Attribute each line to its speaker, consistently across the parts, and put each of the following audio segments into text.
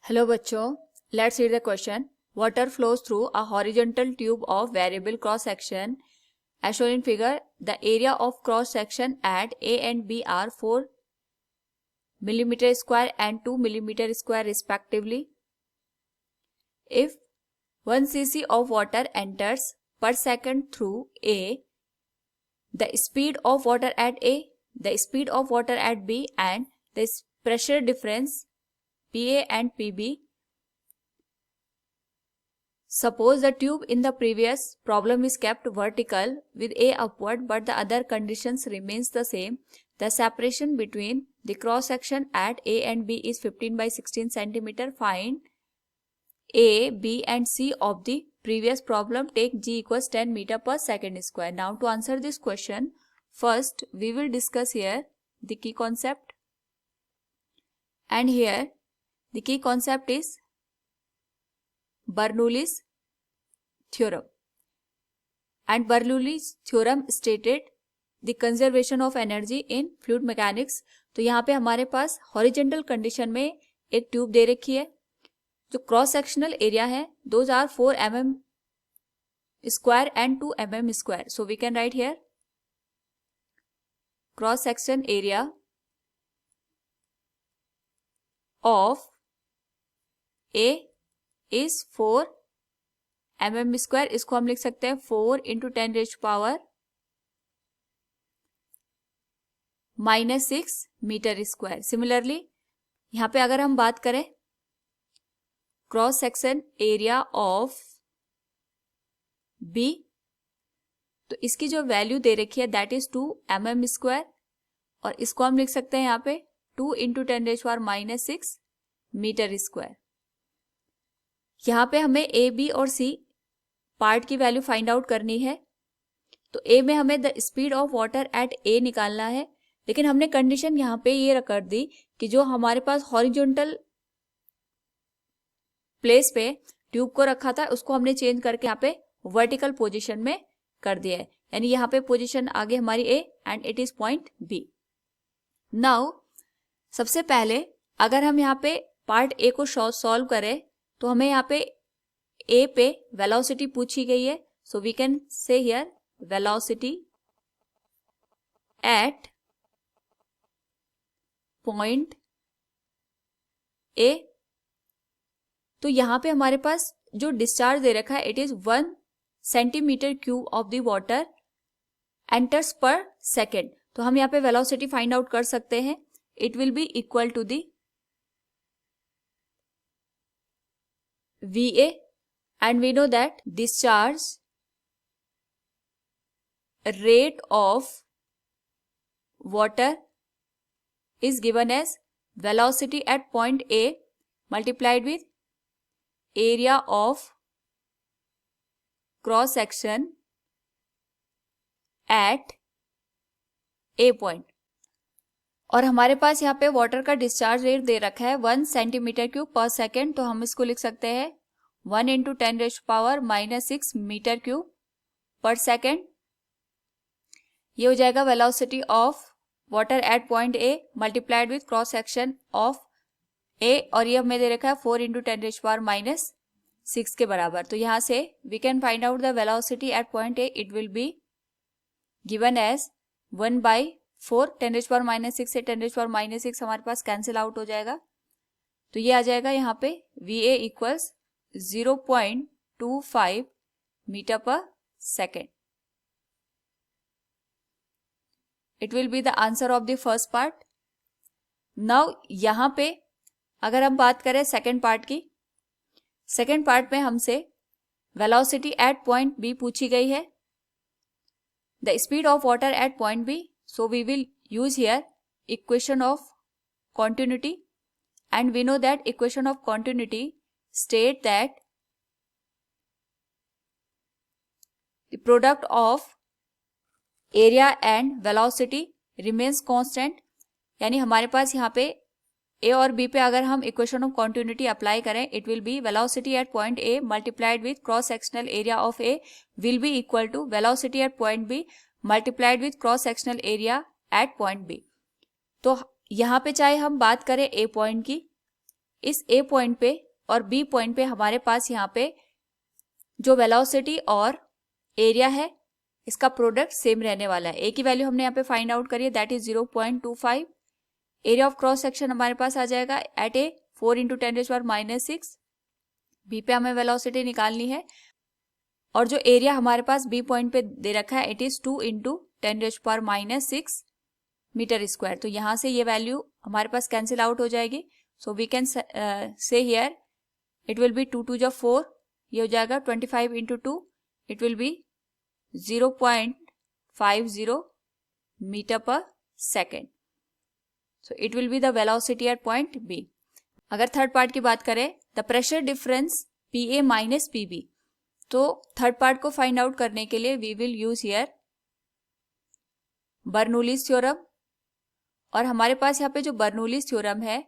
Speaker 1: Hello बच्चों, let's read the question. Water flows through a horizontal tube of variable cross section as shown in figure. The area of cross section at A and B are 4 millimeter square and 2 millimeter square respectively. If 1 cc of water enters per second through A, the speed of water at A, the speed of water at B, and the pressure difference PA and PB. Suppose the tube in the previous problem is kept vertical with A upward but the other conditions remains the same. The separation between the cross section at A and B is 15 by 16 centimeter. Find A, B and C of the previous problem. Take G equals 10 meter per second square. Now to answer this question, first we will discuss here the key concept, and here the key concept is Bernoulli's theorem, and Bernoulli's theorem stated the conservation of energy in fluid mechanics. तो यहाँ पे हमारे पास horizontal condition में एक tube दे रखी है, जो cross sectional area है those are 4 mm square and 2 mm square. So we can write here cross section area of A is 4 mm square. इसको हम लिख सकते हैं 4 into 10 raised to power -6 metre square. Similarly यहाँ पे अगर हम बात करें cross section area of B, तो इसकी जो वैल्यू दे रखी है दैट इज 2 mm स्क्वायर, और इसको हम लिख सकते हैं यहाँ पे 2 into 10 raised to power -6 metre square. यहाँ पे हमें A, B और C पार्ट की वैल्यू फाइंड आउट करनी है. तो A में हमें the speed of water at A निकालना है, लेकिन हमने कंडीशन यहाँ पे ये कर दी कि जो हमारे पास हॉरिजॉन्टल प्लेस पे ट्यूब को रखा था उसको हमने चेंज करके यहाँ पे वर्टिकल पोजीशन में कर दिया है, यानी यहाँ पे पोजीशन आगे हमारी A and it is point B. Now सबसे पहले अगर हम यहाँ पे पार्ट A को सॉल्व करें तो हमें यहाँ पे A पे वेलोसिटी पूछी गई है. So we can say here velocity at point A. तो यहाँ पे हमारे पास जो डिस्चार्ज दे रखा है it is 1 centimetre cube of the water enters पर सेकेंड. तो हम यहाँ पे वेलोसिटी फाइंड आउट कर सकते हैं. It will be equal to the VA, and we know that discharge rate of water is given as velocity at point A multiplied with area of cross section at A point. और हमारे पास यहाँ पे water का discharge rate दे रखा है 1 centimetre cube पर second. तो हम इसको लिख सकते हैं 1 into 10 raised to power -6 metre cube पर सेकेंड. ये हो जाएगा velocity of water at point A multiplied with cross section of A, और ये हमें दे रखा है 4 into 10 raised to power -6 के बराबर. तो यहाँ से we can find out the velocity at point A. It will be given as 1/4. 10 raised to power -6 से 10 raised to power -6 हमारे पास कैंसिल आउट हो जाएगा. तो ये आ जाएगा यहाँ पे VA इक्वल्स 0.25 मीटर पर second. It will be the answer of the first part. Now यहाँ पे अगर हम बात करें सेकेंड पार्ट की, सेकेंड पार्ट में हमसे वेलोसिटी एट पॉइंट B पूछी गई है, the speed of water at point B. So we will use here equation of continuity, and we know that equation of continuity state that the product of area and velocity remains constant. यानी हमारे पास यहाँ पे A और B पे अगर हम equation of continuity apply करें it will be velocity at point A multiplied with cross sectional area of A will be equal to velocity at point B multiplied with cross sectional area at point B. तो यहाँ पे चाहे हम बात करें A point की, इस ए point पे और बी पॉइंट पे हमारे पास यहाँ पे जो वेलोसिटी और एरिया है इसका प्रोडक्ट सेम रहने वाला है। ए की वैल्यू हमने यहाँ पे फाइंड आउट करी है, that is 0.25। Area of cross section हमारे पास आ जाएगा एट ए 4 × 10⁻⁻⁶। बी पे हमें वेलोसिटी निकालनी है और जो एरिया हमारे पास बी पॉइंट पे दे रखा है इट इज 2 × 10⁻⁻6 मीटर स्क्वायर। तो यहाँ से ये वैल्यू हमारे पास कैंसिल आउट हो जाएगी। So we can say here it will be 2 × 2 = 4, ये हो जाएगा 25 × 2, इट विल बी 0.50 मीटर पर second. So it will be the velocity at point B. अगर थर्ड पार्ट की बात करें, the pressure difference PA minus PB, तो थर्ड पार्ट को फाइंड आउट करने के लिए we will use here Bernoulli's theorem. और हमारे पास यहाँ पे जो बर्नौलीज थ्योरम है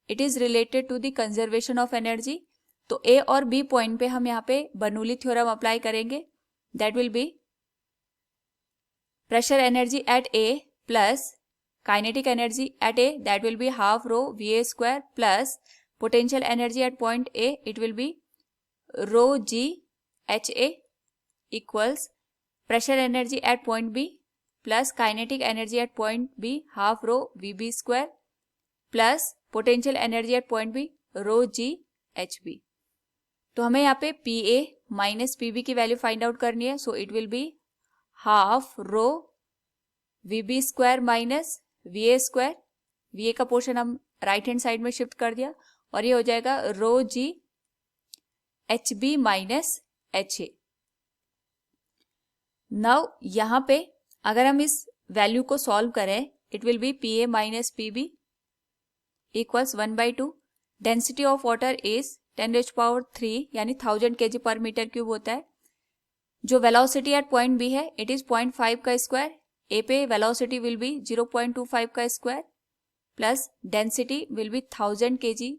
Speaker 1: it is related to the conservation of energy. तो ए और बी पॉइंट पे हम यहाँ पे बर्नौली थ्योरम अप्लाई करेंगे, that will be pressure energy at A plus kinetic energy at A, that will be half rho VA square plus potential energy at point A, it will be rho G HA equals pressure energy at point B plus kinetic energy at point B half rho VB square plus potential energy at point B rho G HB। तो हमें यहाँ पे PA minus PB की value find out करनी है। सो it will be half rho VB square minus VA square, VA का portion हम right hand side में शिफ्ट कर दिया और ये हो जाएगा रो G HB minus HA। Now यहाँ पे अगर हम इस वैल्यू को सॉल्व करें it will be PA minus PB equals 1/2। Density of water is 10⁻³ यानी 1000 kg पर मीटर क्यूब होता है। जो वेलोसिटी एट पॉइंट बी है इट इज 0.5 का स्क्वायर। ए पे वेलोसिटी विल बी 0.25 का square plus density will be 1000 kg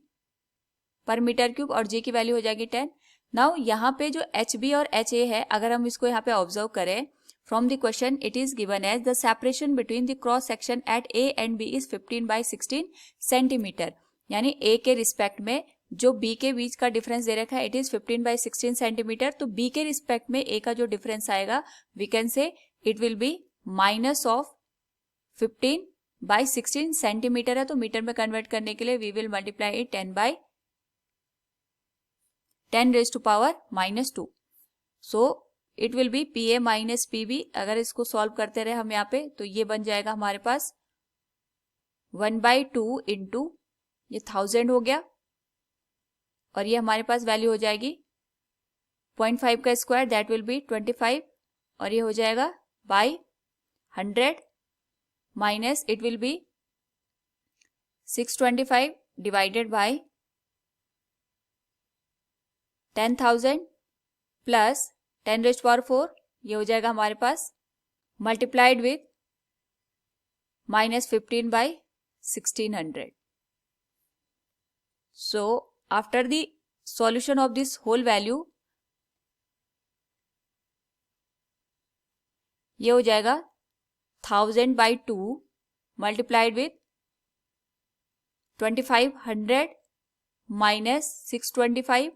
Speaker 1: पर मीटर क्यूब और जी की वैल्यू हो जाएगी 10। नाउ यहाँ पे जो HB और HA है अगर हम इसको यहाँ पे ऑब्जर्व करें from the question it is given as the separation between the cross section at A and B इज 15/16 सेंटीमीटर, यानी A के रिस्पेक्ट में जो B के बीच का डिफरेंस दे रखा है इट इज 15/16 सेंटीमीटर। तो B के रिस्पेक्ट में A का जो डिफरेंस आएगा we can say it will be minus of 15/16 centimetre है। तो मीटर में कन्वर्ट करने के लिए we will multiply it 10⁻⁻²। So it will be PA minus PB। अगर इसको सॉल्व करते रहे हम यहाँ पे तो ये बन जाएगा हमारे पास 1/2 इंटू ये 1000 हो गया और ये हमारे पास वैल्यू हो जाएगी 0.5 का स्क्वायर दैट विल बी 25 और ये हो जाएगा by 100 minus it will be 625 divided by 10,000 plus 10⁻⁴ ये हो जाएगा हमारे पास multiplied with minus 15/1600। So after the solution of this whole value ये हो जाएगा 1000/2 multiplied with 2500 minus 625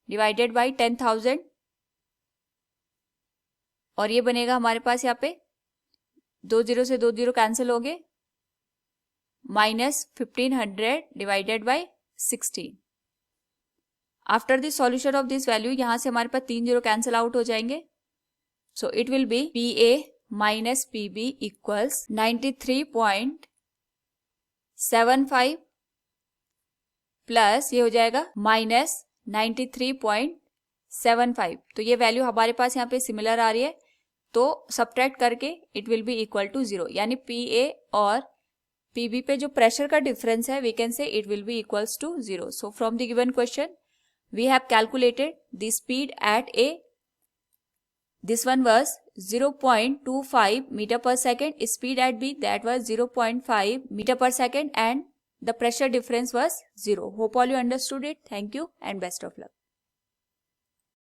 Speaker 1: divided by 10,000 और ये बनेगा हमारे पास यहाँ पे 2 0 से 2 0 कैंसिल हो गए minus 1500 divided by 16। After the solution of this value यहां से हमारे पास 3 0 कैंसिल आउट हो जाएंगे। सो it will be PA minus PB equals 93.75 plus ये हो जाएगा माइनस 93.75। तो ये वैल्यू हमारे पास यहाँ पे सिमिलर आ रही है तो सब्ट्रैक्ट करके it will be equal to 0, यानी PA और PB पे जो प्रेशर का डिफरेंस है we can say it will be equals to 0। So from the given question we have calculated the speed at A, this one was 0.25 metre पर second, speed at B that was 0.5 meter per second and the pressure difference was 0. Hope all you understood it. Thank you and best of luck.